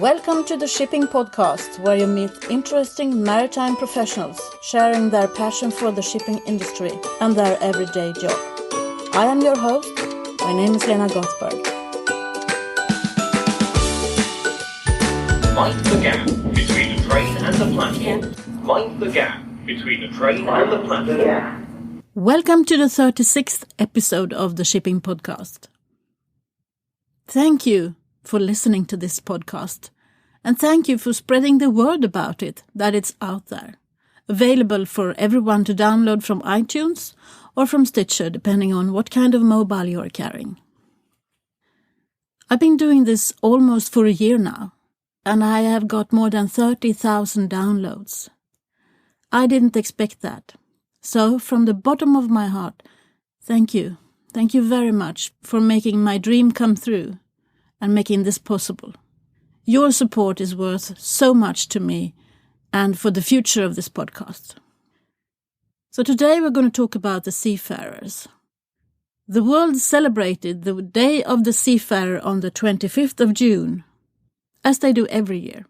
Welcome to the Shipping Podcast, where you meet interesting maritime professionals sharing their passion for the shipping industry and their everyday job. I am your host. My name is Lena Gothberg. Mind the gap between the train and the platform. Mind the gap between the train and the platform. Welcome to the 36th episode of the Shipping Podcast. Thank you for listening to this podcast, and thank you for spreading the word about it, that it's out there, available for everyone to download from iTunes or from Stitcher, depending on what kind of mobile you're carrying. I've been doing this almost for a year now, and I have got more than 30,000 downloads. I didn't expect that. So, from the bottom of my heart, thank you. Thank you very much for making my dream come through and making this possible. Your support is worth so much to me and for the future of this podcast. So today we're going to talk about the Seafarers. The world celebrated the Day of the Seafarer on the 25th of June, as they do every year.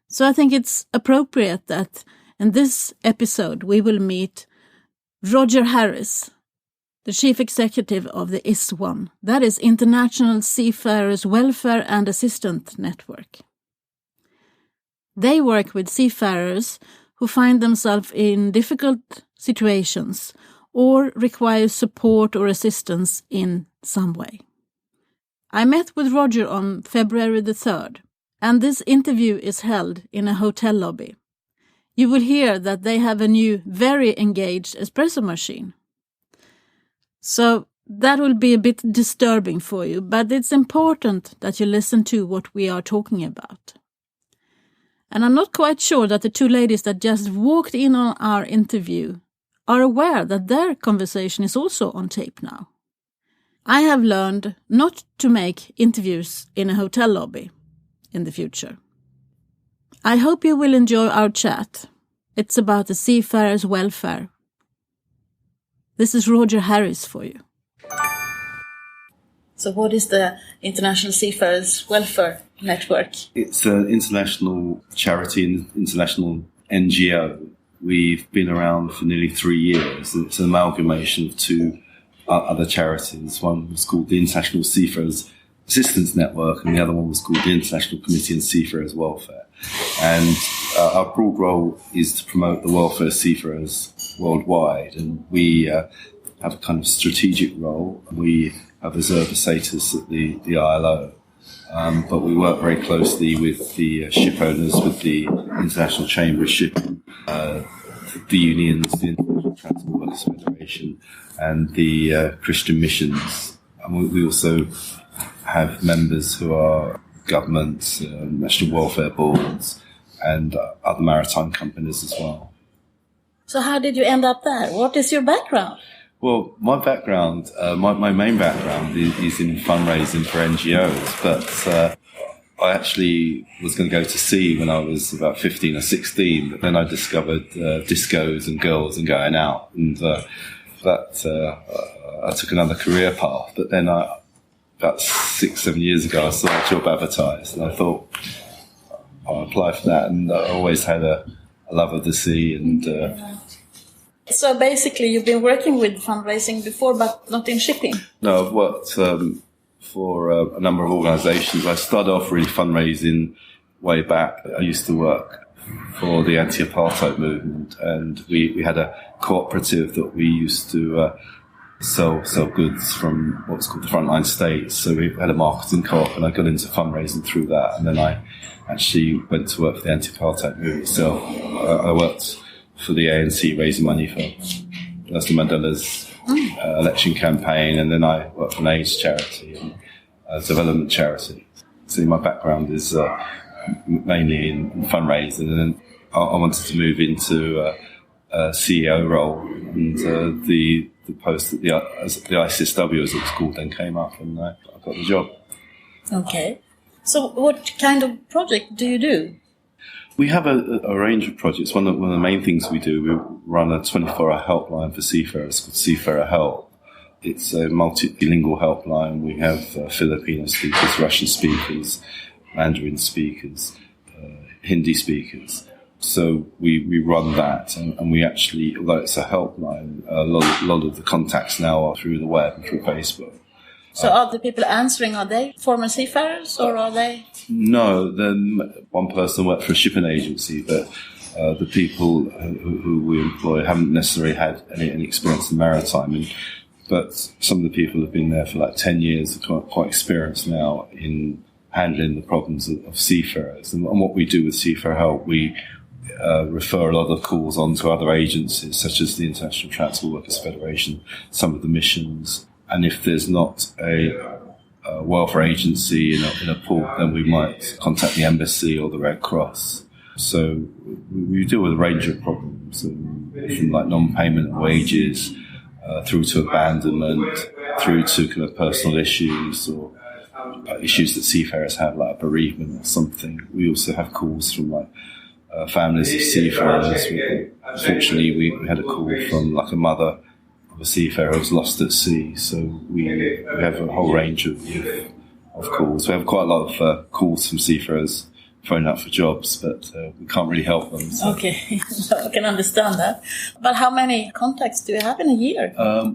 So I think it's appropriate that in this episode we will meet Roger Harris, the Chief Executive of the ISWAN, that is International Seafarers Welfare and Assistance Network. They work with seafarers who find themselves in difficult situations or require support or assistance in some way. I met with Roger on February the 3rd, and this interview is held in a hotel lobby. You will hear that they have a new, very engaged espresso machine. So that will be a bit disturbing for you, but it's important that you listen to what we are talking about. And I'm not quite sure that the two ladies that just walked in on our interview are aware that their conversation is also on tape now. I have learned not to make interviews in a hotel lobby in the future. I hope you will enjoy our chat. It's about the seafarers' welfare. This is Roger Harris for you. So what is the International Seafarers Welfare Network? It's an international charity and international NGO. We've been around for nearly 3 years. It's an amalgamation of two other charities. One was called the International Seafarers Assistance Network, and the other one was called the International Committee on Seafarers Welfare. And our broad role is to promote the welfare of seafarers worldwide, and we have a kind of strategic role. We have observer status at the ILO, but we work very closely with the ship owners, with the International Chamber of Shipping, the unions, the International Transport Workers Federation, and the Christian missions. And we also have members who are governments, national welfare boards, and other maritime companies as well. So how did you end up there? What is your background? Well, my background, my main background is in fundraising for NGOs, but I actually was going to go to sea when I was about 15 or 16, but then I discovered discos and girls and going out, and I took another career path. But then about 6-7 years ago, I saw a job advertised, and I thought I'll apply for that. And I always had a love of the sea. And so basically, you've been working with fundraising before, but not in shipping. No, I've worked for a number of organisations. I started off really fundraising way back. I used to work for the anti-apartheid movement, and we had a cooperative that we used to sell goods from what's called the frontline states. So we had a marketing co-op, and I got into fundraising through that. And then I actually went to work for the anti-apartheid movement itself. I worked for the ANC raising money for Nelson Mandela's election campaign, and then I worked for an AIDS charity and a development charity. So my background is mainly in fundraising, and then I wanted to move into a CEO role, and the post at the ICSW, as it was called, then came up, and I got the job. Okay. So what kind of project do you do? We have a range of projects. One of the main things we do, we run a 24-hour helpline for seafarers called SeafarerHelp. It's a multi-lingual helpline. We have Filipino speakers, Russian speakers. Mandarin speakers, Hindi speakers. So we run that, and we actually, although it's a helpline, a lot of the contacts now are through the web and through Facebook. So are the people answering, are they former seafarers, or are they? No, then one person worked for a shipping agency, but the people who we employ haven't necessarily had any experience in maritime. But some of the people have been there for like 10 years, are quite experienced now in handling the problems of seafarers. And what we do with SeafarerHelp, we refer a lot of calls on to other agencies, such as the International Transport Workers Federation, some of the missions. And if there's not a welfare agency in a port, then we might contact the embassy or the Red Cross. So we deal with a range of problems, from like non-payment of wages, through to abandonment, through to kind of personal issues or issues that seafarers have, like a bereavement or something. We also have calls from like families of seafarers. Unfortunately, we had a call from like a mother of a seafarer who was lost at sea. So we have a whole range of calls. We have quite a lot of calls from seafarers phoning up for jobs, but we can't really help them. So. Okay, I can understand that. But how many contacts do you have in a year?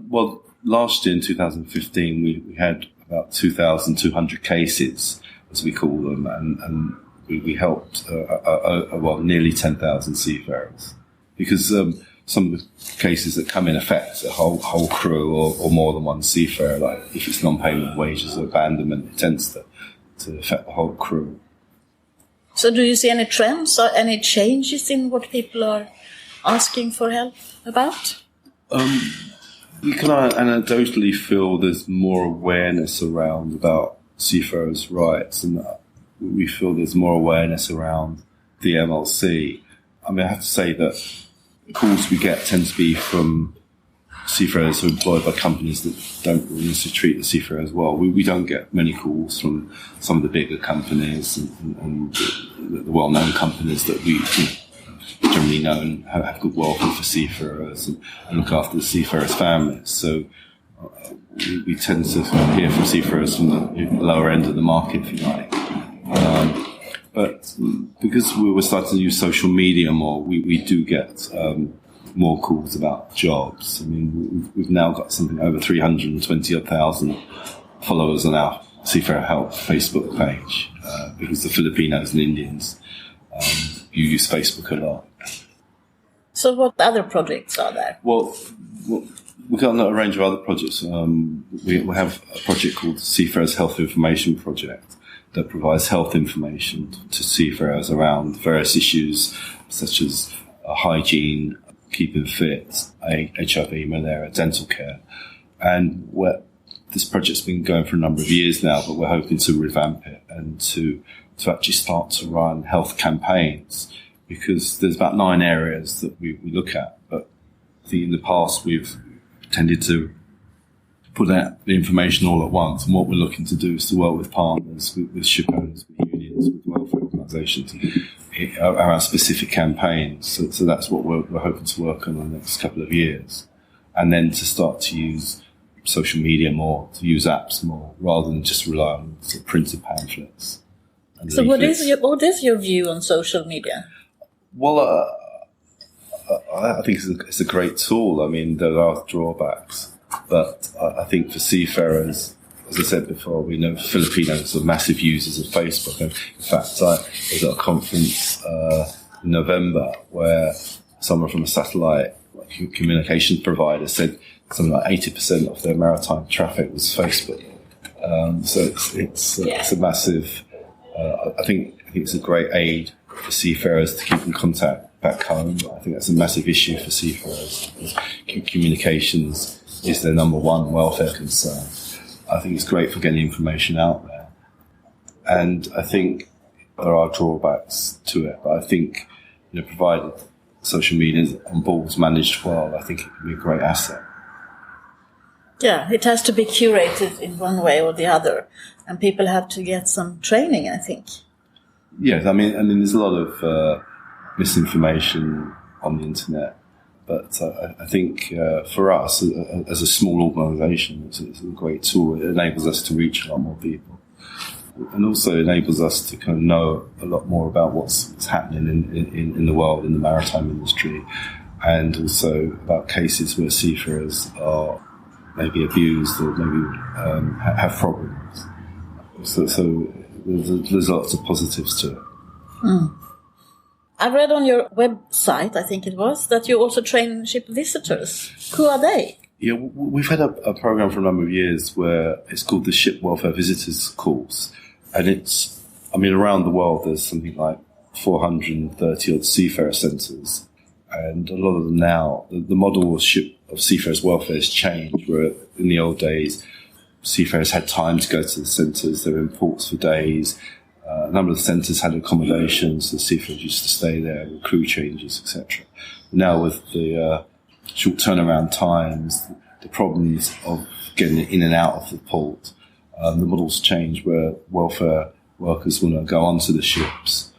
Well, last year in 2015, we had about 2,200 cases, as we call them, and we helped nearly 10,000 seafarers. Because some of the cases that come in affect a whole crew or more than one seafarer, like if it's non-payment of wages or abandonment, it tends to affect the whole crew. So do you see any trends or any changes in what people are asking for help about? We can anecdotally feel there's more awareness about seafarers' rights, and we feel there's more awareness around the MLC. I mean, I have to say that calls we get tend to be from seafarers who are employed by companies that don't really necessarily treat the seafarers well. We don't get many calls from some of the bigger companies and the well-known companies that we generally know and have good welfare for seafarers and look after the seafarers' families. So we tend to hear from seafarers from the lower end of the market, if you like. But because we're starting to use social media more, we do get more calls about jobs. I mean, we've now got something over 320,000 followers on our SeafarerHelp Facebook page because the Filipinos and Indians use Facebook a lot. So what other projects are there? Well, we've got a range of other projects. We have a project called the Seafarers Health Information Project that provides health information to seafarers around various issues such as hygiene, keeping fit, HIV, malaria, dental care. And this project's been going for a number of years now, but we're hoping to revamp it and to actually start to run health campaigns, because there's about 9 areas that we look at. But I think in the past we've tended to put out the information all at once, and what we're looking to do is to work with partners, with ship owners, with unions, with welfare organisations around specific campaigns. So that's what we're hoping to work on in the next couple of years, and then to start to use social media more, to use apps more, rather than just rely on sort of printed pamphlets. So what is your view on social media? Well, I think it's a great tool. I mean, there are drawbacks, but I think for seafarers, as I said before, we know Filipinos are massive users of Facebook. And in fact, I was at a conference in November where someone from a satellite communications provider said something like 80% of their maritime traffic was Facebook. So it's a massive. I think it's a great aid for seafarers to keep in contact back home. I think that's a massive issue for seafarers. Communications is their number one welfare concern. I think it's great for getting information out there. And I think there are drawbacks to it, but I think, provided social media is on board, managed well, I think it can be a great asset. Yeah, it has to be curated in one way or the other, and people have to get some training, I think. Yes, I mean, there's a lot of misinformation on the internet, but I think for us, as a small organisation, it's a great tool. It enables us to reach a lot more people. and also enables us to kind of know a lot more about what's happening in the world, in the maritime industry, and also about cases where seafarers are maybe abused or maybe have problems. So there's lots of positives to it. Mm. I read on your website, I think it was, that you also train ship visitors. Who are they? Yeah, we've had a program for a number of years where it's called the Ship Welfare Visitors Course. And around the world, there's something like 430 odd seafarer centres. And a lot of them now, the model of seafarers' welfare has changed, where in the old days, seafarers had time to go to the centres, they were in ports for days. A number of the centres had accommodations, the seafarers used to stay there with crew changes, etc. Now with the short turnaround times, the problems of getting in and out of the port, the model's changed where welfare workers want to go onto the ships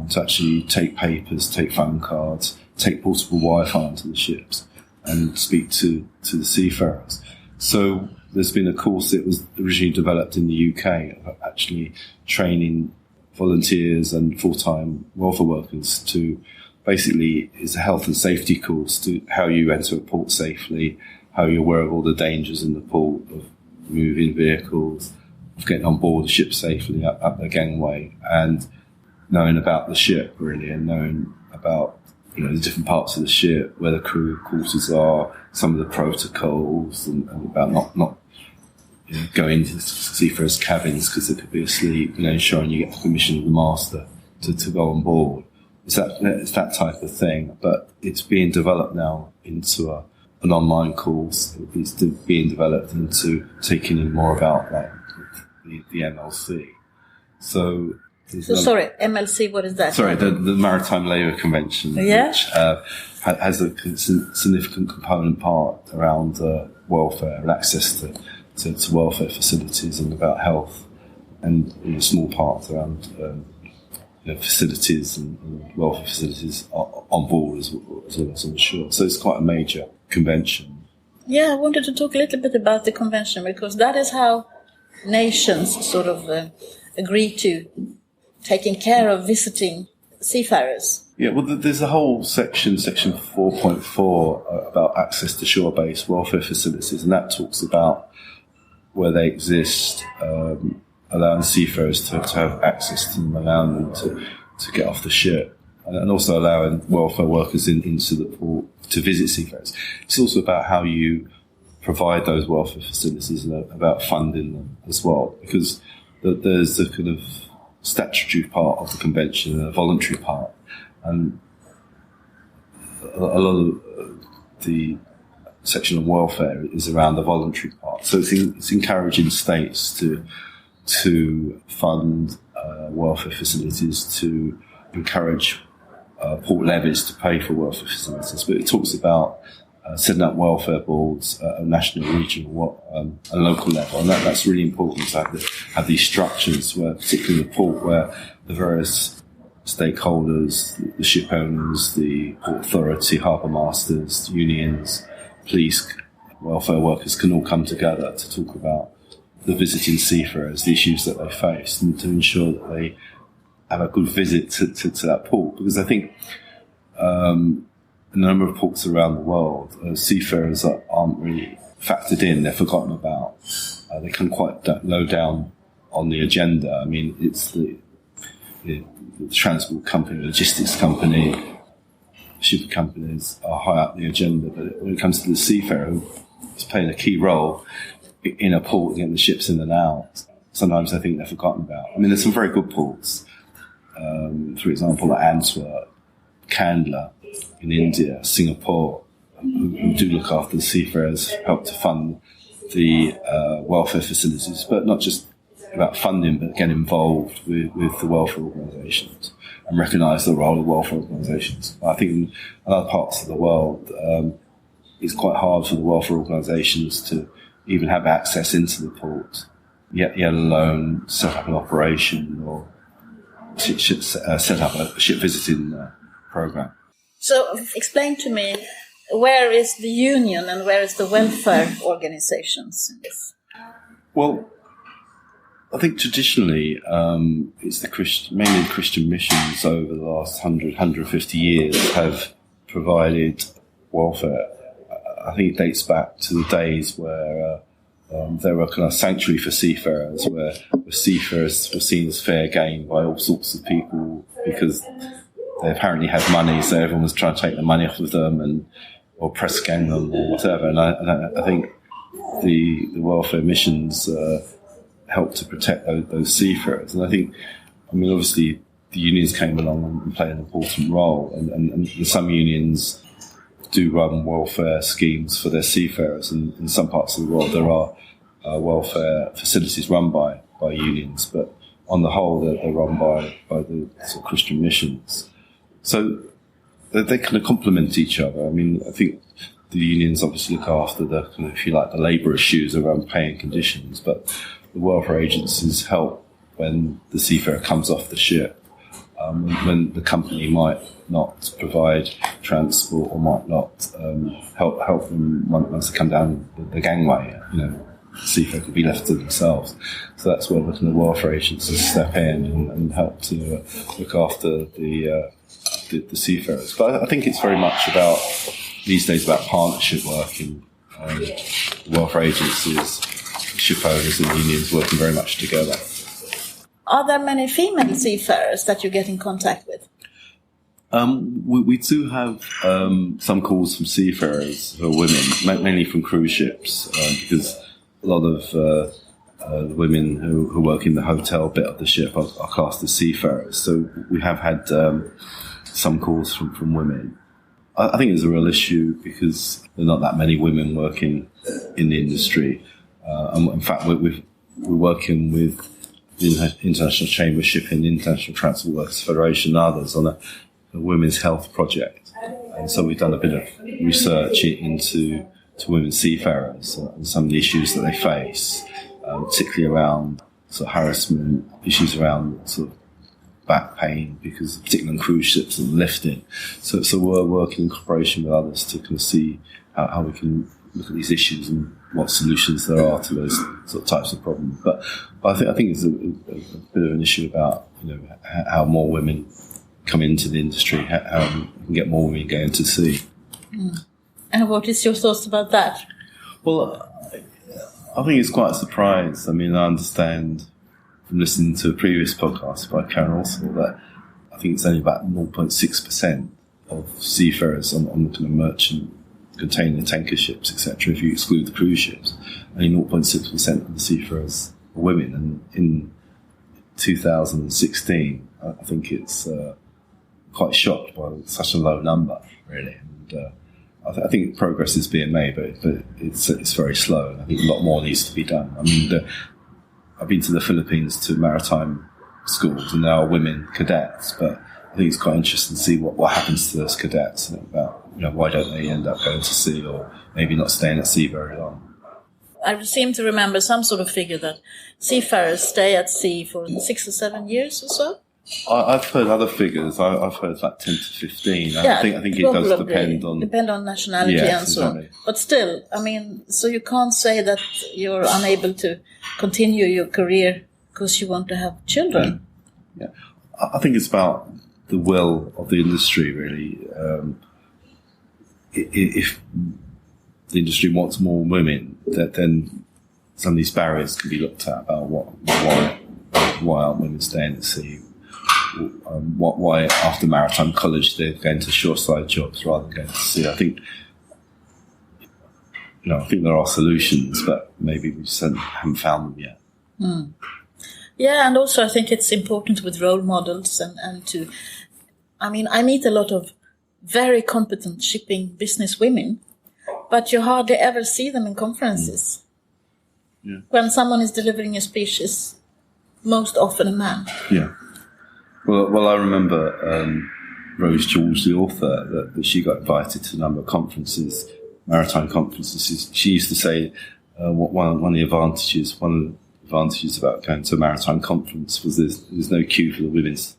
to actually take papers, take phone cards, take portable Wi-Fi onto the ships and speak to the seafarers. So there's been a course that was originally developed in the UK, actually training volunteers and full-time welfare workers to basically, it's a health and safety course to how you enter a port safely, how you're aware of all the dangers in the port, of moving vehicles, of getting on board the ship safely up the gangway, and knowing about the ship really, and knowing about the different parts of the ship, where the crew quarters are, some of the protocols, and about not going into seafarers' cabins because they could be asleep, ensuring you get the permission of the master to go on board. It's that type of thing, but it's being developed now into an online course. It's being developed into taking in more about the MLC. So sorry, MLC, what is that? Sorry, the Maritime Labour Convention, which has a significant component part around welfare and access to welfare facilities and about health, and a small part around facilities and welfare facilities on board as well as on shore. So it's quite a major convention. Yeah, I wanted to talk a little bit about the convention, because that is how nations sort of agree to taking care of visiting seafarers. Yeah, well, there's a whole section 4.4, about access to shore-based welfare facilities, and that talks about where they exist, allowing seafarers to have access to them, allowing them to get off the ship, and also allowing welfare workers into the port to visit seafarers. It's also about how you provide those welfare facilities and about funding them as well, because there's the kind of statutory part of the convention and a voluntary part, and a lot of the section on welfare is around the voluntary part. So it's encouraging states to fund welfare facilities, to encourage port levies to pay for welfare facilities. But it talks about setting up welfare boards at national, regional, and local level, and that's really important to have these structures where, particularly in the port, where the various stakeholders, the ship owners, the port authority, harbour masters, unions, police, welfare workers can all come together to talk about the visiting seafarers, the issues that they face, and to ensure that they have a good visit to that port. Because I think in a number of ports around the world, seafarers aren't really factored in, they're forgotten about. They come quite low down on the agenda. I mean, it's the transport company, logistics company, ship companies are high up the agenda, but when it comes to the seafarer, who is playing a key role in a port, getting the ships in and out, sometimes I think they're forgotten about. I mean, there's some very good ports, for example, like Antwerp, Kandla in India, Singapore, who do look after the seafarers, help to fund the welfare facilities, but not just about funding, but get involved with the welfare organisations and recognise the role of welfare organisations. I think in other parts of the world, it's quite hard for the welfare organisations to even have access into the port, yet alone set up an operation or set up a ship visiting programme. So explain to me, where is the union and where is the welfare organisations in this? Well, I think traditionally it's mainly Christian missions over the last 150 years have provided welfare. I think it dates back to the days where there were kind of sanctuary for seafarers, where seafarers were seen as fair game by all sorts of people because they apparently had money, so everyone was trying to take the money off of them or press gang them or whatever. And I think the welfare missions helped to protect those seafarers. And I think, obviously the unions came along and played an important role, and some unions do run welfare schemes for their seafarers, and in some parts of the world there are welfare facilities run by unions, but on the whole they're run by the sort of Christian missions. So they kind of complement each other. I think the unions obviously look after the kind of, if you like, the labour issues around pay and conditions, but the welfare agencies help when the seafarer comes off the ship. When the company might not provide transport or might not help them once they come down the gangway, the seafarer could be left to themselves. So that's where the kind of welfare agencies step in and help to look after the seafarers. But I think it's very much about, these days, about partnership working. Welfare agencies, ship owners and unions working very much together. Are there many female seafarers that you get in contact with? We do have some calls from seafarers who are women, mainly from cruise ships, because a lot of the women who work in the hotel bit of the ship are classed as seafarers. So we have had some calls from women. I think it's a real issue because there are not that many women working in the industry. And in fact, we're working with the International Chamber of Shipping, the International Transport Workers Federation and others on a women's health project. And so we've done a bit of research into women seafarers and some of the issues that they face, particularly around sort of harassment, issues around sort of back pain, because particularly on cruise ships and lifting. So we're working in cooperation with others to kind of see how we can look at these issues and what solutions there are to those sort of types of problems. But I think it's a bit of an issue about how more women come into the industry, how we can get more women going to sea. Mm. And what is your thoughts about that? Well, I think it's quite a surprise. I understand from listening to a previous podcast by Karen Alsall that I think it's only about 0.6% of seafarers on the kind of merchant container tanker ships, etc., if you exclude the cruise ships. Only 0.6% of the seafarers are women. And in 2016, I think it's quite shocked by such a low number, really. And I think progress is being made, but it's very slow. And I think a lot more needs to be done. I've been to the Philippines to maritime schools, and there are women cadets, but I think it's quite interesting to see what happens to those cadets, about why don't they end up going to sea or maybe not staying at sea very long. I seem to remember some sort of figure that seafarers stay at sea for 6 or 7 years or so. I've heard other figures. I've heard like 10 to 15. I think it does depend on nationality and so on. But still, so you can't say that you're unable to continue your career because you want to have children. Yeah. I think it's about the will of the industry, really. If the industry wants more women, then some of these barriers can be looked at about why aren't women staying at sea. Why after maritime college they're going to shoreside jobs rather than going to sea. I think there are solutions, but maybe we just haven't found them yet. Mm. Yeah, and also I think it's important with role models and to, I meet a lot of very competent shipping business women, but you hardly ever see them in conferences. Yeah. When someone is delivering a speech, it's most often a man. Yeah. Well, I remember Rose George, the author, that she got invited to a number of conferences, maritime conferences. She used to say one of the advantages about going to a maritime conference was there's no queue for the women's.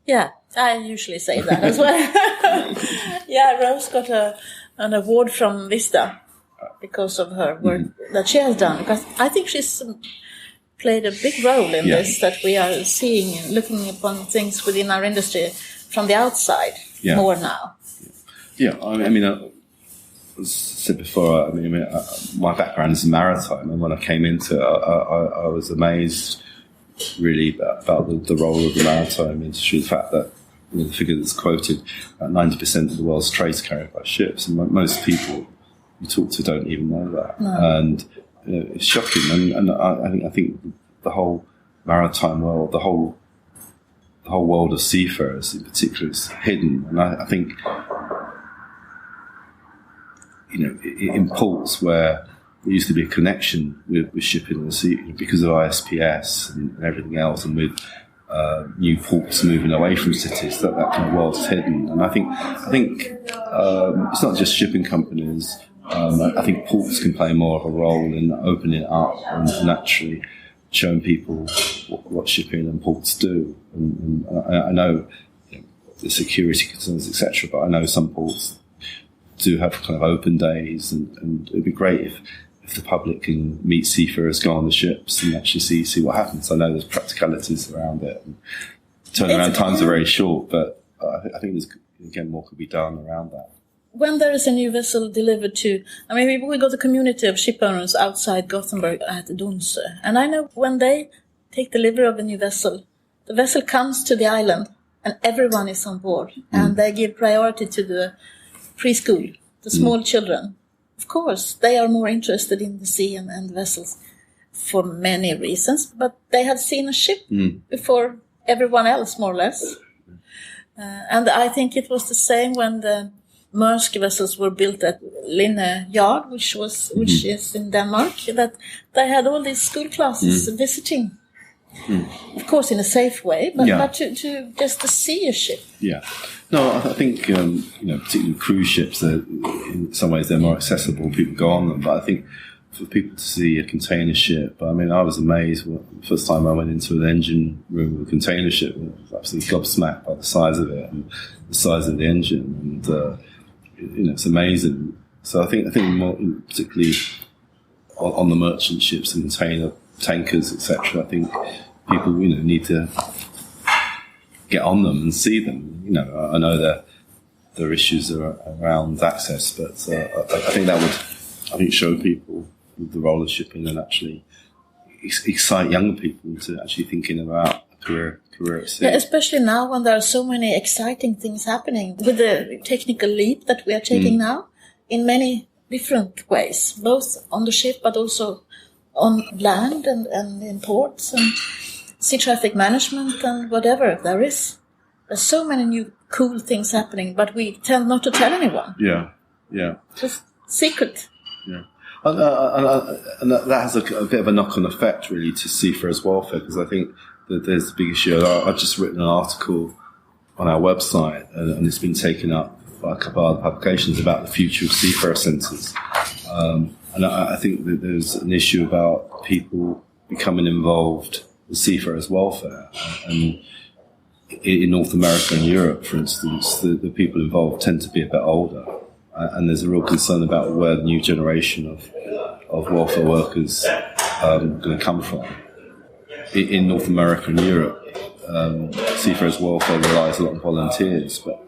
Yeah, I usually say that as well. Yeah, Rose got an award from Vista because of her work that she has done. Because I think she's played a big role in this, that we are seeing and looking upon things within our industry from the outside more now. Yeah, I mean, as I said before, my background is maritime, and when I came into it, I was amazed really about the role of the maritime industry, the fact that the figure that's quoted, 90% of the world's trade is carried by ships, and most people you talk to don't even know that. No. And it's shocking, and I think the whole maritime world, the whole world of seafarers in particular is hidden, and I think in ports where there used to be a connection with shipping and the sea because of ISPS and everything else, and with new ports moving away from cities, that kind of world is hidden. And I think it's not just shipping companies. I think ports can play more of a role in opening it up and actually showing people what shipping and ports do. And I know the security concerns, etc., but I know some ports do have kind of open days, and it'd be great if the public can meet seafarers, go on the ships, and actually see what happens. I know there's practicalities around it. And turnaround times are very short, but I think there's, again, more could be done around that. When there is a new vessel delivered to, we got a community of ship owners outside Gothenburg at Donsö, and I know when they take delivery of a new vessel, the vessel comes to the island, and everyone is on board, and they give priority to the preschool, the small children. Of course, they are more interested in the sea and vessels for many reasons, but they had seen a ship before everyone else, more or less. And I think it was the same when the Maersk vessels were built at Linne Yard, which is in Denmark, that they had all these school classes visiting. Of course, in a safe way, but to just to see a ship. Yeah. No, I think, particularly cruise ships, in some ways they're more accessible. People go on them. But I think for people to see a container ship, I was amazed. The first time I went into an engine room with a container ship, I was absolutely gobsmacked by the size of it and the size of the engine. And, it's amazing. So I think more, particularly on the merchant ships and container tankers, etc., I think people, need to get on them and see them. I know there are issues around access, but I think that would, show people the role of shipping and actually excite younger people into actually thinking about a career at sea. Yeah, especially now when there are so many exciting things happening with the technical leap that we are taking now in many different ways, both on the ship but also on land and in ports and sea traffic management and whatever there is. There's so many new cool things happening, but we tend not to tell anyone. Yeah. Just secret. Yeah. And that has a bit of a knock-on effect, really, to seafarers' welfare, because I think that there's the big issue. I've just written an article on our website, and it's been taken up by a couple of other publications about the future of seafarer centres. And I think that there's an issue about people becoming involved with seafarers' welfare. And in North America and Europe, for instance, the people involved tend to be a bit older. And there's a real concern about where the new generation of welfare workers are going to come from. In North America and Europe, seafarers' welfare relies a lot on volunteers, but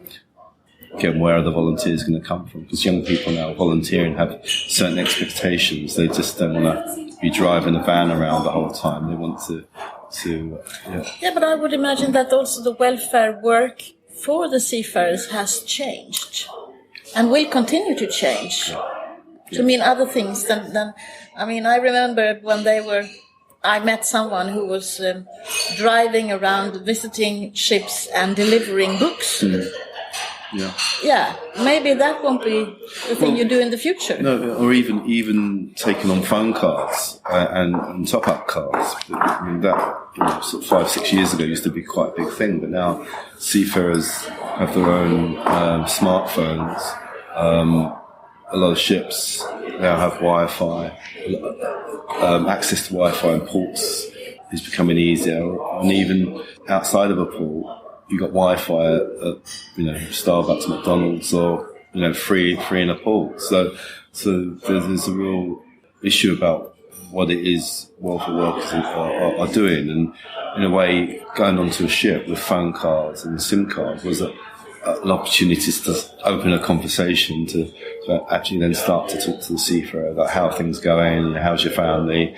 again, where are the volunteers going to come from? Because young people now volunteering have certain expectations. They just don't want to be driving a van around the whole time. They want to. Yeah, but I would imagine that also the welfare work for the seafarers has changed and will continue to change. To mean other things than I remember when I met someone who was driving around, visiting ships and delivering books. Yeah, maybe that won't be the thing you do in the future. No, or even taking on phone cards and top-up cards. That sort of 5-6 years ago used to be quite a big thing, but now seafarers have their own smartphones. A lot of ships now have Wi-Fi. Access to Wi-Fi in ports is becoming easier, and even outside of a port, you got Wi-Fi at Starbucks, McDonald's, or free in a port. So there's a real issue about what it is welfare workers are doing. And in a way, going onto a ship with phone cards and SIM cards was an opportunity to open a conversation to actually then start to talk to the seafarer about how things going, how's your family,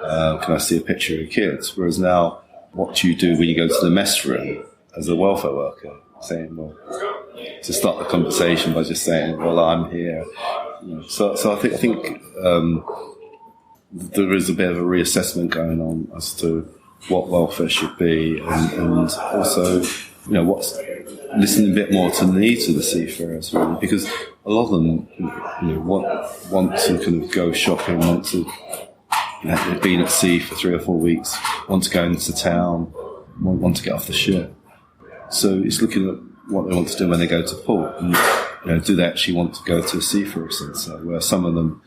can I see a picture of your kids? Whereas now, what do you do when you go to the mess room as a welfare worker? Saying, well, to start the conversation by just saying, well, I'm here. So I think there is a bit of a reassessment going on as to what welfare should be, and also, what's listening a bit more to the needs of the seafarers, really, because a lot of them, want to kind of go shopping, want to, they've been at sea for 3 or 4 weeks, want to go into town, want to get off the ship. So it's looking at what they want to do when they go to port, and do they actually want to go to a seafarer centre, where some of them,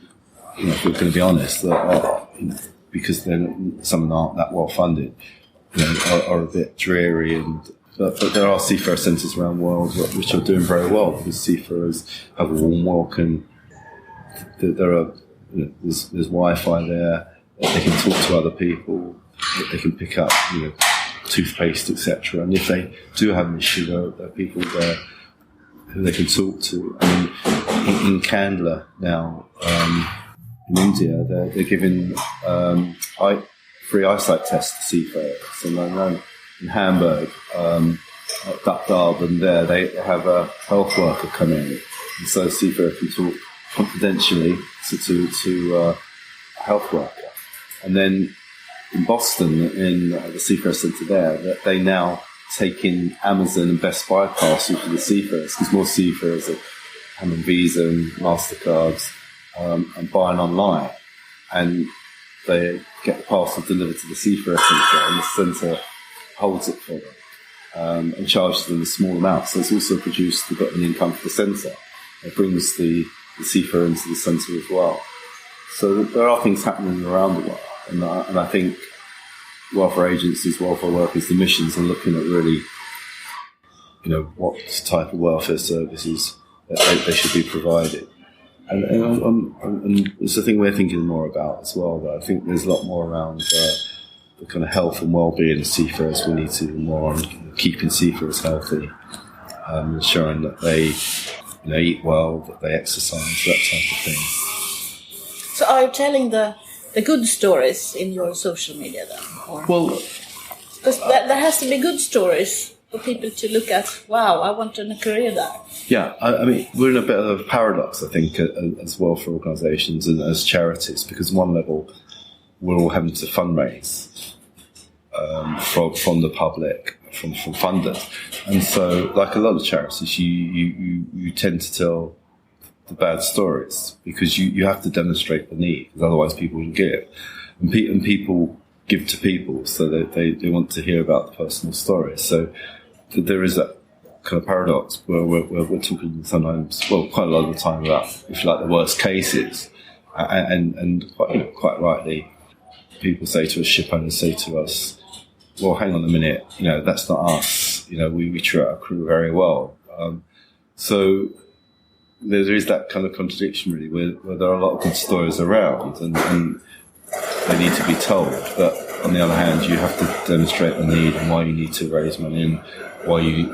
if we're going to be honest, that are, because some aren't that well funded, are a bit dreary, but there are seafarer centres around the world which are doing very well, because seafarers have a warm welcome. There are there's Wi-Fi there. They can talk to other people. They can pick up toothpaste, etc. And if they do have an issue, there are people there who they can talk to. In Kandla now, in India, they're giving free eyesight tests to seafarers. So in Hamburg, at Darben there, they have a health worker come in, and so a seafarer can talk confidentially to a health worker. And then in Boston, in the Seafarer Centre there, they now take in Amazon and Best Buy parcels for the seafarers, because more seafarers are having Visa and MasterCards and buying online. And they get the parcel delivered to the Seafarer Centre, and the centre holds it for them and charges them a small amount. So it's also produced a bit of an income for the centre. It brings the seafarer into the centre as well. So there are things happening around the world. And I think welfare agencies, welfare workers, the missions are looking at really, what type of welfare services they should be provided. And it's a thing we're thinking more about as well. But I think there's a lot more around the kind of health and well-being of seafarers. We need to do more on keeping seafarers healthy, ensuring that they eat well, that they exercise, that type of thing. So are you telling the good stories in your social media then? Well, because there has to be good stories for people to look at. Wow, I want a career there. Yeah, I mean, we're in a bit of a paradox, I think, as welfare organisations and as charities, because on one level, we're all having to fundraise from the public, from funders, and so, like a lot of charities, you tend to tell the bad stories, because you have to demonstrate the need, because otherwise people will give. And people give to people, so that they want to hear about the personal stories. So there is that kind of paradox where we're talking sometimes, well, quite a lot of the time about, if you like, the worst cases. And quite rightly, people say to us, ship owners say to us, well, hang on a minute, that's not us. We treat our crew very well. So there is that kind of contradiction, really, where there are a lot of good stories around, and they need to be told. But on the other hand, you have to demonstrate the need and why you need to raise money, and why you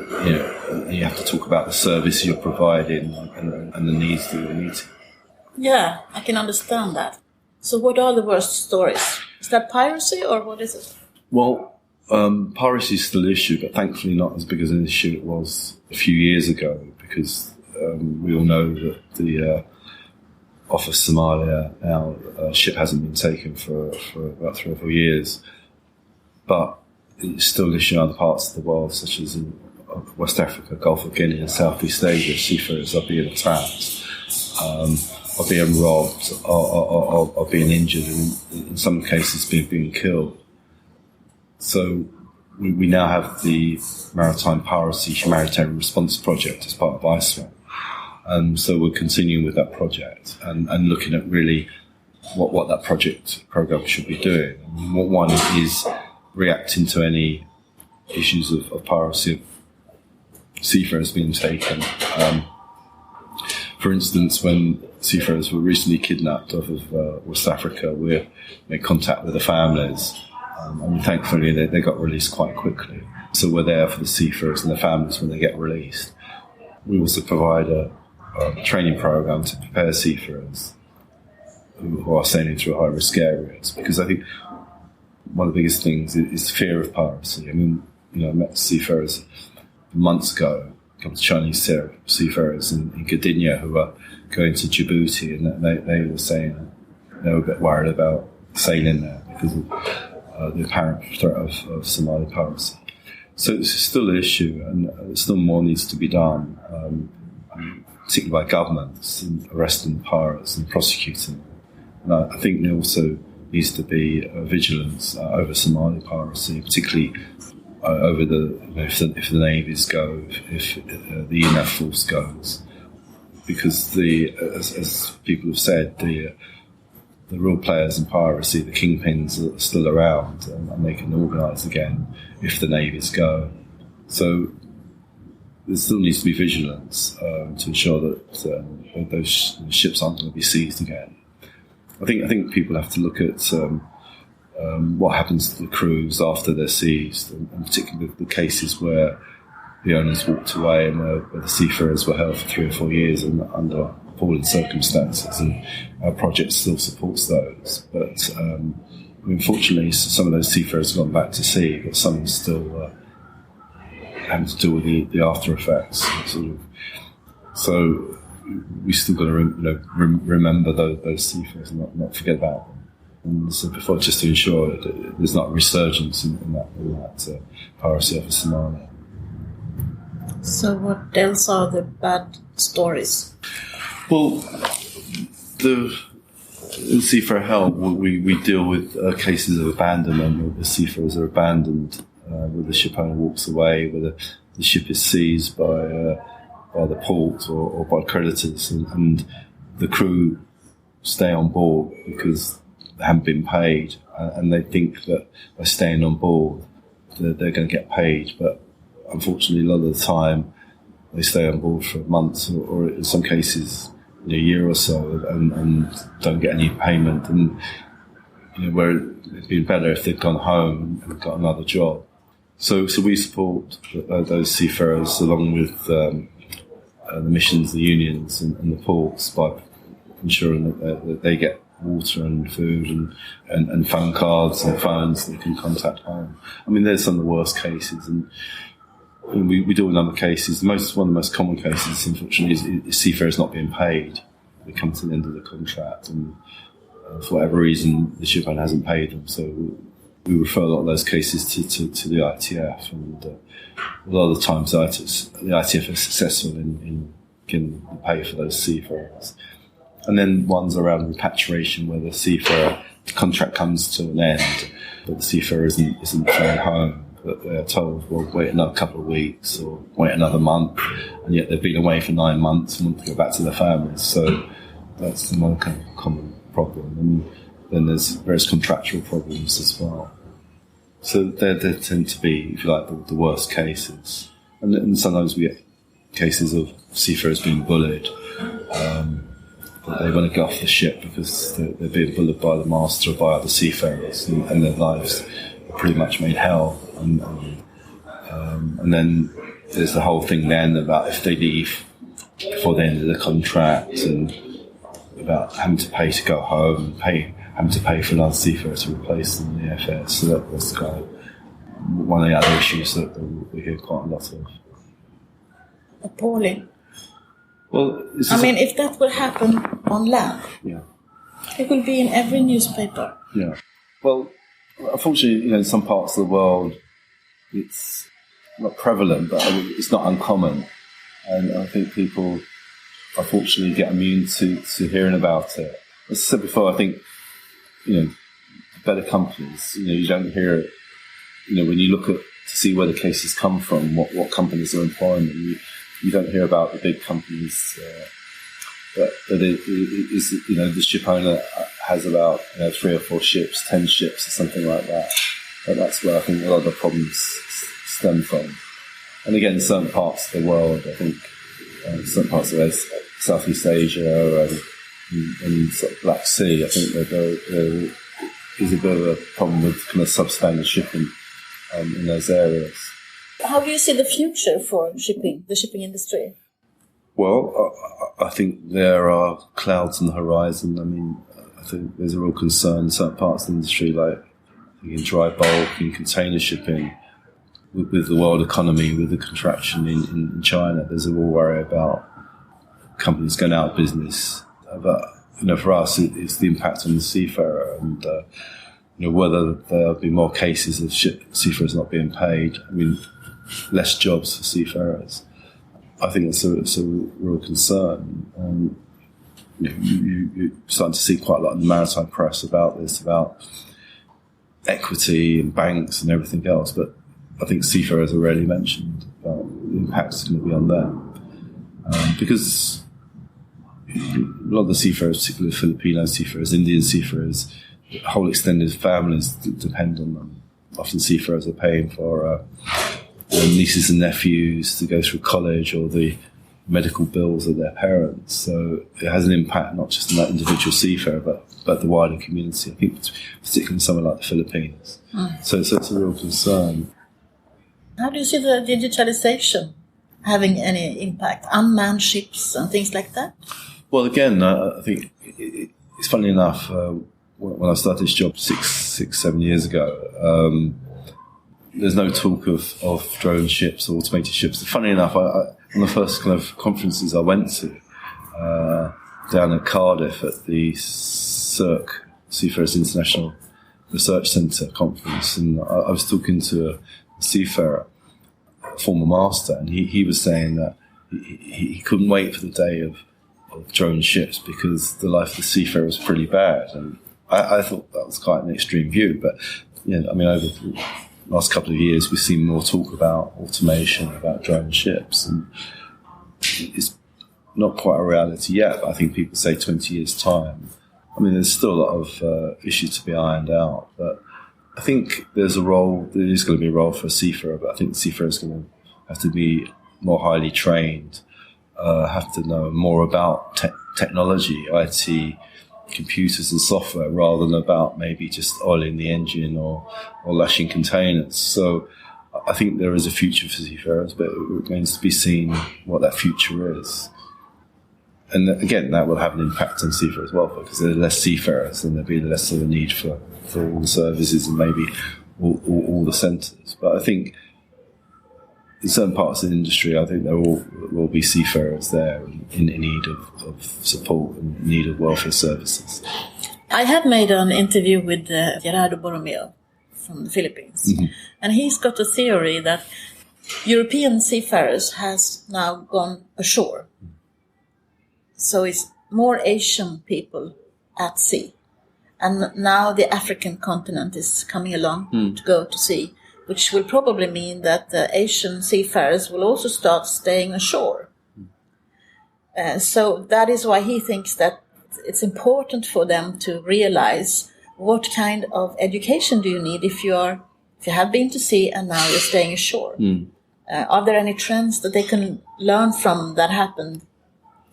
have to talk about the service you're providing and the needs that you're meeting. Yeah, I can understand that. So what are the worst stories? Is that piracy, or what is it? Well, piracy is still an issue, but thankfully not as big as an issue it was a few years ago, because we all know that the off of Somalia now, ship hasn't been taken for about 3 or 4 years, but it's still an issue in other parts of the world, such as in West Africa, Gulf of Guinea, and Southeast Asia. Seafarers are being attacked, are being robbed, are being injured, and in some cases being killed. So we now have the Maritime Piracy Humanitarian Response Project as part of ISWAN. So we're continuing with that project and looking at really what that program should be doing. And one is reacting to any issues of piracy of seafarers being taken. For instance, when seafarers were recently kidnapped off of West Africa, we made contact with the families, and thankfully they got released quite quickly. So we're there for the seafarers and the families when they get released. We also provide a training program to prepare seafarers who are sailing through high-risk areas, because I think one of the biggest things is fear of piracy. I mean, I met seafarers months ago, a couple of Chinese seafarers in Gdynia who were going to Djibouti, and they were saying they were a bit worried about sailing there because of the apparent threat of Somali piracy. So it's still an issue, and still more needs to be done, particularly by governments, in arresting pirates and prosecuting them. And I think there also needs to be vigilance over Somali piracy, particularly over if the navies go, if the ENAF force goes, because as people have said, the real players in piracy, the kingpins, are still around, and they can organise again if the navies go. So there still needs to be vigilance to ensure that those ships aren't going to be seized again. I think people have to look at what happens to the crews after they're seized, and particularly the cases where the owners walked away and where the seafarers were held for 3 or 4 years and under appalling circumstances, and our project still supports those. But unfortunately, some of those seafarers have gone back to sea, but some are still having to deal with the after effects. So we still got to remember those seafarers and not forget about them. And so before, just to ensure that there's not a resurgence in that piracy of Somalia. So what else are the bad stories? Well, in SeafarerHelp, we deal with cases of abandonment, where the seafarers are abandoned, where the ship owner walks away, where the ship is seized by the port or by creditors, and the crew stay on board because they haven't been paid, and they think that by staying on board they're going to get paid, but unfortunately a lot of the time they stay on board for months or in some cases a year or so and don't get any payment, and where it'd been better if they'd gone home and got another job. So we support those seafarers along with the missions, the unions and the ports by ensuring that they get water and food and phone cards and phones that they can contact home. I mean, there's some of the worst cases, and we deal with other cases. One of the most common cases, unfortunately, is seafarers not being paid. They come to the end of the contract, and for whatever reason, the ship owner hasn't paid them. So we refer a lot of those cases to the ITF, and a lot of the times the ITF is successful in getting the pay for those seafarers. And then ones around repatriation, where the seafarer, the contract comes to an end, but the seafarer isn't flying home. But they're told, well, wait another couple of weeks or wait another month, and yet they've been away for 9 months and want to go back to their families. So that's another kind of common problem. And then there's various contractual problems as well. So they tend to be, if you like, the worst cases. And sometimes we get cases of seafarers being bullied. They want to get off the ship because they're being bullied by the master or by other seafarers, and their lives are pretty much made hell. And then there's the whole thing then about if they leave before the end of the contract, and about having to pay to go home, having to pay for another seafarer to replace them in the AFS. So that's kind of one of the other issues that we hear quite a lot of. Appalling. Well, if that would happen on land, yeah, it will be in every newspaper. Yeah. Well, unfortunately, in some parts of the world, it's not prevalent, but it's not uncommon, and I think people, unfortunately, get immune to hearing about it. As I said before, I think better companies. You don't hear it. When you look to see where the cases come from, what companies are employing them, you don't hear about the big companies. But it is, the ship owner has about 3 or 4 ships, 10 ships, or something like that. But that's where I think a lot of the problems stem from. And again, in certain parts of the world, I think certain parts of Southeast Asia and sort of Black Sea. I think that there is a bit of a problem with kind of substandard shipping in those areas. How do you see the future for shipping, the shipping industry? Well, I think there are clouds on the horizon. I mean, I think there's a real concern in certain parts of the industry, like in dry bulk and container shipping, with the world economy, with the contraction in China. There's a real worry about companies going out of business. But, for us, it's the impact on the seafarer and, whether there'll be more cases of seafarers not being paid. I mean, less jobs for seafarers. I think it's a real concern. You're starting to see quite a lot in the maritime press about this, about equity and banks and everything else. But I think seafarers are rarely mentioned about the impact it's going to be on them. Because a lot of the seafarers, particularly Filipino seafarers, Indian seafarers, whole extended families depend on them. Often seafarers are paying for nieces and nephews to go through college or the medical bills of their parents. So it has an impact not just on that individual seafarer, but the wider community. I think particularly in somewhere like the Philippines. So it's a real concern. How do you see the digitalization having any impact? Unmanned ships and things like that? Well, again, I think it's funny enough, when I started this job 7 years ago, there's no talk of drone ships or automated ships. Funny enough, on the first kind of conferences I went to, down in Cardiff at the Seafarers International Research Centre conference, and I was talking to a seafarer, a former master, and he was saying that he couldn't wait for the day of drone ships because the life of the seafarer was pretty bad. And I thought that was quite an extreme view, but over the last couple of years we've seen more talk about automation, about drone ships, and it's not quite a reality yet, but I think people say 20 years' time. I mean, there's still a lot of issues to be ironed out, but I think there is going to be a role for a seafarer, but I think the seafarer is going to have to be more highly trained, have to know more about technology, IT, computers and software, rather than about maybe just oiling the engine or lashing containers. So I think there is a future for seafarers, but it remains to be seen what that future is. And again, that will have an impact on seafarers as well, because there are less seafarers and there'll be less of a need for all the services and maybe all the centres. But I think in certain parts of the industry, I think there will be seafarers there in need of support and in need of welfare services. I have made an interview with Gerardo Borromeo from the Philippines, and he's got a theory that European seafarers has now gone ashore. So it's more Asian people at sea. And now the African continent is coming along to go to sea, which will probably mean that the Asian seafarers will also start staying ashore. So that is why he thinks that it's important for them to realize what kind of education do you need if you have been to sea and now you're staying ashore. Are there any trends that they can learn from that happened,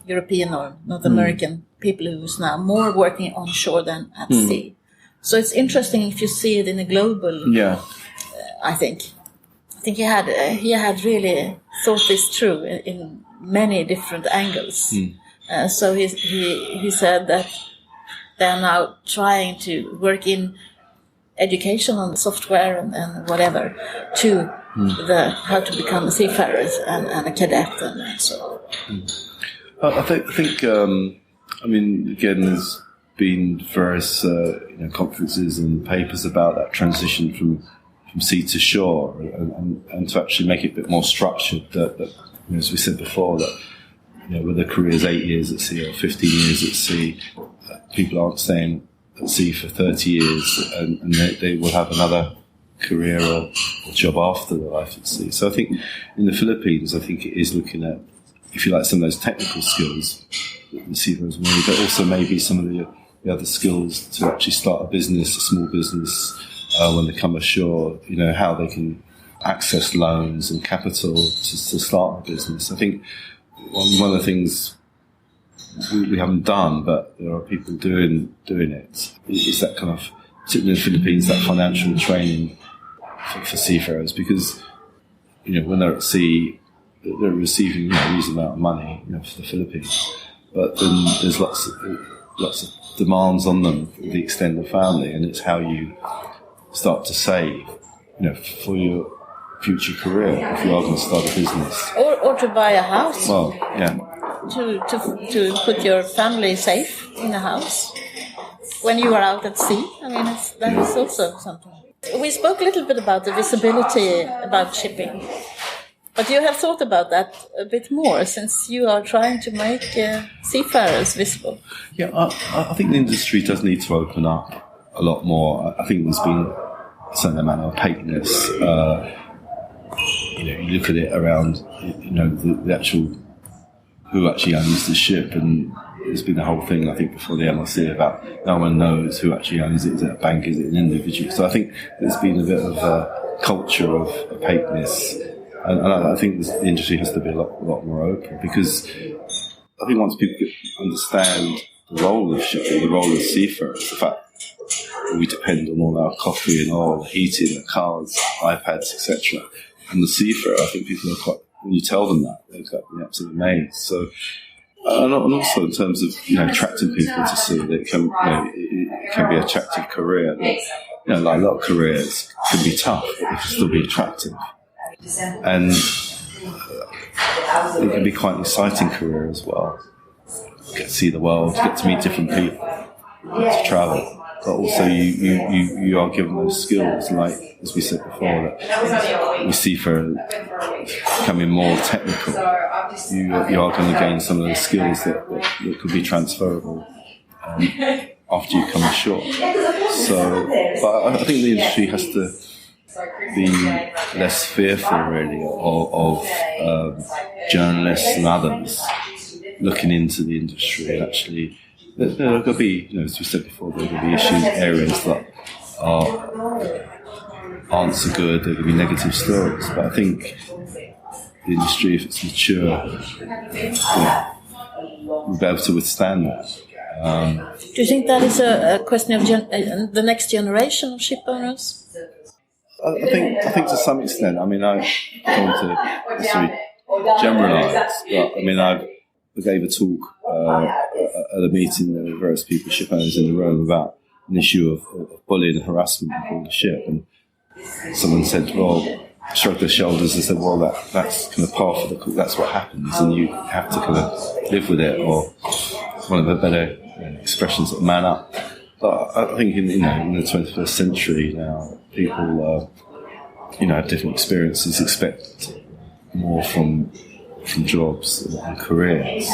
European or North American people who's now more working on shore than at sea? So it's interesting if you see it in a global. I think he had really thought this through in many different angles. So he said that they are now trying to work in education on software and whatever to how to become a seafarer and a cadet and so on. I think again, there's been various conferences and papers about that transition from sea to shore, and to actually make it a bit more structured. That as we said before, that whether career is 8 years at sea or 15 years at sea, people aren't staying at sea for 30 years, and they will have another career or job after the life at sea. So I think in the Philippines, I think it is looking at, if you like, some of those technical skills that the seafarers need, but also maybe some of the other skills to actually start a business, a small business, when they come ashore, how they can access loans and capital to start a business. I think one of the things we haven't done, but there are people doing it. It's that kind of, particularly in the Philippines, that financial training for seafarers, because when they're at sea, they're receiving a reasonable amount of money for the Philippines, but then there's lots of demands on them for the extended family, and it's how you start to save for your future career if you are going to start a business or to buy a house. Well, yeah. To put your family safe in a house when you are out at sea. I mean, that is also something. We spoke a little bit about the visibility about shipping, but you have thought about that a bit more since you are trying to make seafarers visible. Yeah, I think the industry does need to open up a lot more. I think there's been a certain amount of opaqueness. You look at it around, the actual who actually owns the ship, and there's been the whole thing, I think, before the MLC about no one knows who actually owns it. Is it a bank? Is it an individual? So I think there's been a bit of a culture of opaqueness, and I think the industry has to be a lot more open, because I think once people understand the role of shipping, the role of seafarers, the fact that we depend on all our coffee and oil, heating, the cars, iPads, etc., and the seafarer, I think people are quite, when you tell them that, they're absolutely amazed. So, and also in terms of attracting people to sea, that it can be an attractive career. Like a lot of careers can be tough, but they can still be attractive, and it can be quite an exciting career as well. You get to see the world, you get to meet different people, to travel. But also you are given those skills, like as we said before, that we see for becoming more technical. You are going to gain some of those skills that could be transferable after you come ashore. So, but I think the industry has to be less fearful, really, of journalists and others looking into the industry and actually. There are going to be, as we said before, there are going to be issues, areas that aren't so good. There are going to be negative stories, but I think the industry, if it's mature, will be able to withstand that. Do you think that is a question of the next generation of ship owners? I think to some extent. I mean, I don't want to necessarily generalise, but I mean, I gave a talk at a meeting. There were various people, ship owners in the room, about an issue of bullying and harassment on the ship, and someone said, shrugged their shoulders and said, that's kind of par for the, that's what happens, and you have to kind of live with it, or one of the better expressions, of man up. But I think in the 21st century now, people have different experiences, expect more from jobs and careers.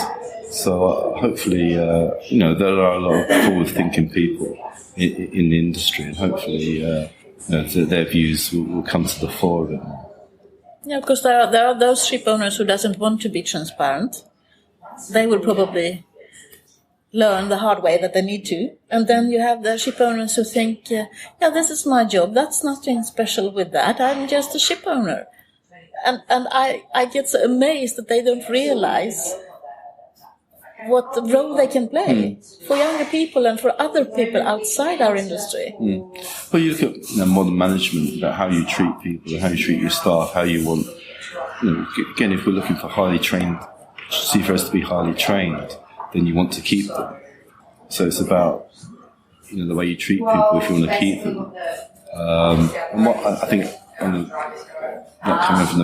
So hopefully, there are a lot of forward-thinking people in the industry, and hopefully, their views will come to the fore a bit more. Yeah, because there are those ship owners who doesn't want to be transparent. They will probably learn the hard way that they need to, and then you have the ship owners who think, this is my job. That's nothing special with that. I'm just a ship owner. And I get so amazed that they don't realize what role they can play for younger people and for other people outside our industry. Well, you look at modern management, about how you treat people and how you treat your staff, how you want, again, if we're looking for highly trained seafarers to be highly trained, then you want to keep them. So it's about, the way you treat people if you want to keep them. And what I think, not coming from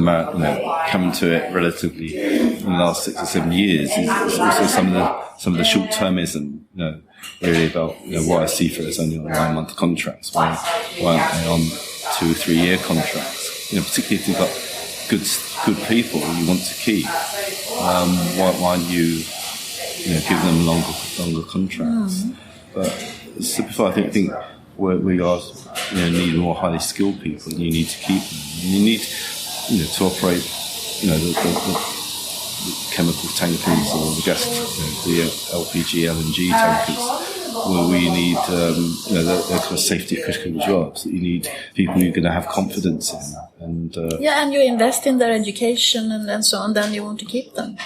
coming to it relatively in the last 6 or 7 years, is also some of the short-termism, really about why are seafarers only on 9-month contracts? Why aren't they on 2 or 3 year contracts? Particularly if you've got good people you want to keep, why aren't you give them longer contracts? But so before, I think we are need more highly skilled people, and you need to keep them. And you need to operate the chemical tankers or the gas, the LPG, LNG tankers, where we need they're kind of safety critical jobs that you need people who are going to have confidence in. And and you invest in their education and so on, then you want to keep them.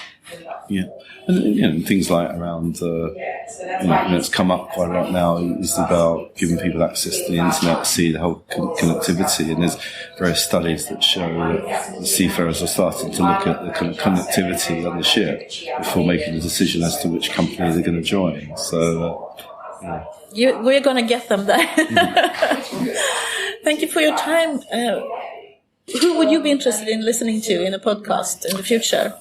Yeah, and things like around, it's come up quite a lot now, is about giving people access to the internet, see the whole connectivity, and there's various studies that show that the seafarers are starting to look at the kind of connectivity on the ship before making a decision as to which company they're going to join. So, we're going to get them there. Thank you for your time. Who would you be interested in listening to in a podcast in the future?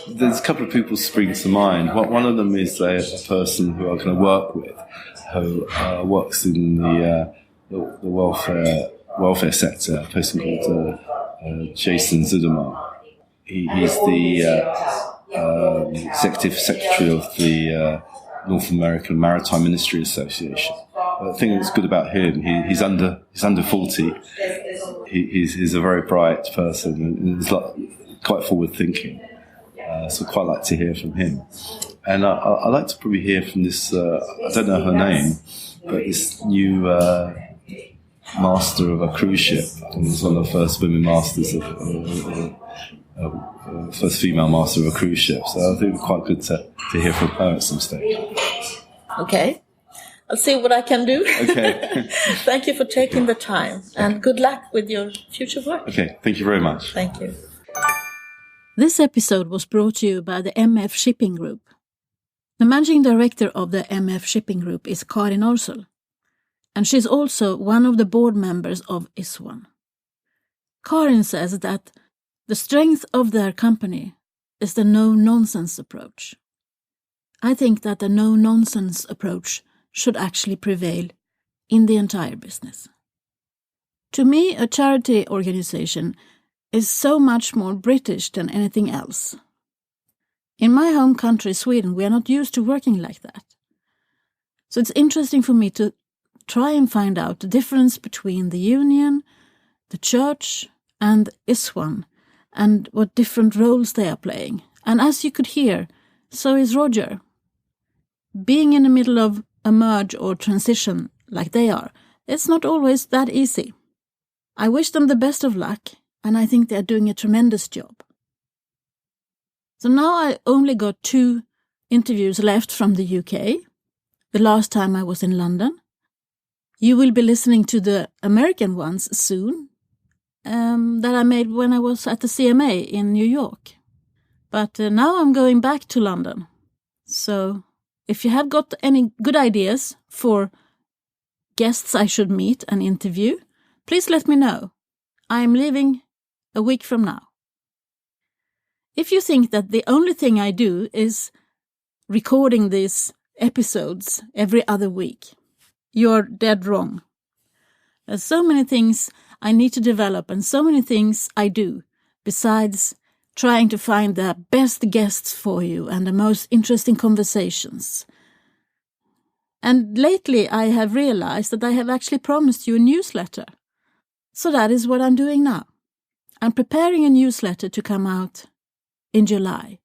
There's a couple of people spring to mind. One of them is a person who I kind of work with, who works in the welfare sector, a person called Jason Zuderman. He's the executive secretary of the North American Maritime Ministry Association. The thing that's good about him, he's under 40. He's a very bright person and he's quite forward thinking. So I'd quite like to hear from him. And I'd like to probably hear from this, I don't know her name, but this new master of a cruise ship. And was one of the first women masters first female master of a cruise ship. So I think it would be quite good to hear from her at some stage. Okay. I'll see what I can do. Okay. Thank you for taking the time and good luck with your future work. Okay. Thank you very much. Thank you. This episode was brought to you by the MF Shipping Group. The managing director of the MF Shipping Group is Karin Orsel, and she's also one of the board members of ISWAN. Karin says that the strength of their company is the no-nonsense approach. I think that the no-nonsense approach should actually prevail in the entire business. To me, a charity organization is so much more British than anything else. In my home country, Sweden, we are not used to working like that. So it's interesting for me to try and find out the difference between the union, the church, and ISWAN, and what different roles they are playing. And as you could hear, so is Roger. Being in the middle of a merge or transition like they are, it's not always that easy. I wish them the best of luck, and I think they're doing a tremendous job. So now I only got 2 interviews left from the UK, the last time I was in London. You will be listening to the American ones soon, that I made when I was at the CMA in New York. But now I'm going back to London. So if you have got any good ideas for guests I should meet and interview, please let me know. I am leaving a week from now. If you think that the only thing I do is recording these episodes every other week, you're dead wrong. There's so many things I need to develop and so many things I do besides trying to find the best guests for you and the most interesting conversations. And lately I have realized that I have actually promised you a newsletter. So that is what I'm doing now. I'm preparing a newsletter to come out in July.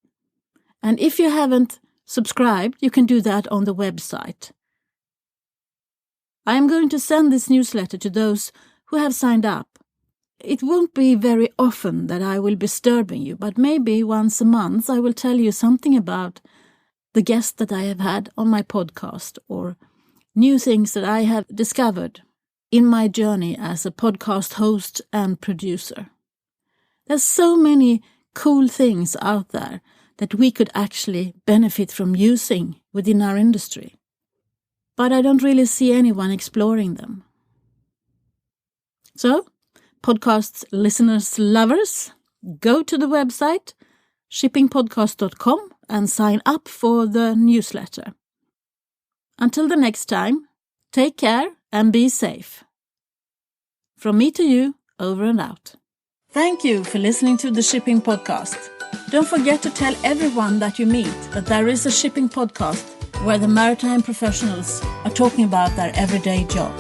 And if you haven't subscribed, you can do that on the website. I am going to send this newsletter to those who have signed up. It won't be very often that I will be disturbing you, but maybe once a month I will tell you something about the guests that I have had on my podcast or new things that I have discovered in my journey as a podcast host and producer. There's so many cool things out there that we could actually benefit from using within our industry. But I don't really see anyone exploring them. So, podcast listeners, lovers, go to the website shippingpodcast.com and sign up for the newsletter. Until the next time, take care and be safe. From me to you, over and out. Thank you for listening to the Shipping Podcast. Don't forget to tell everyone that you meet that there is a shipping podcast where the maritime professionals are talking about their everyday job.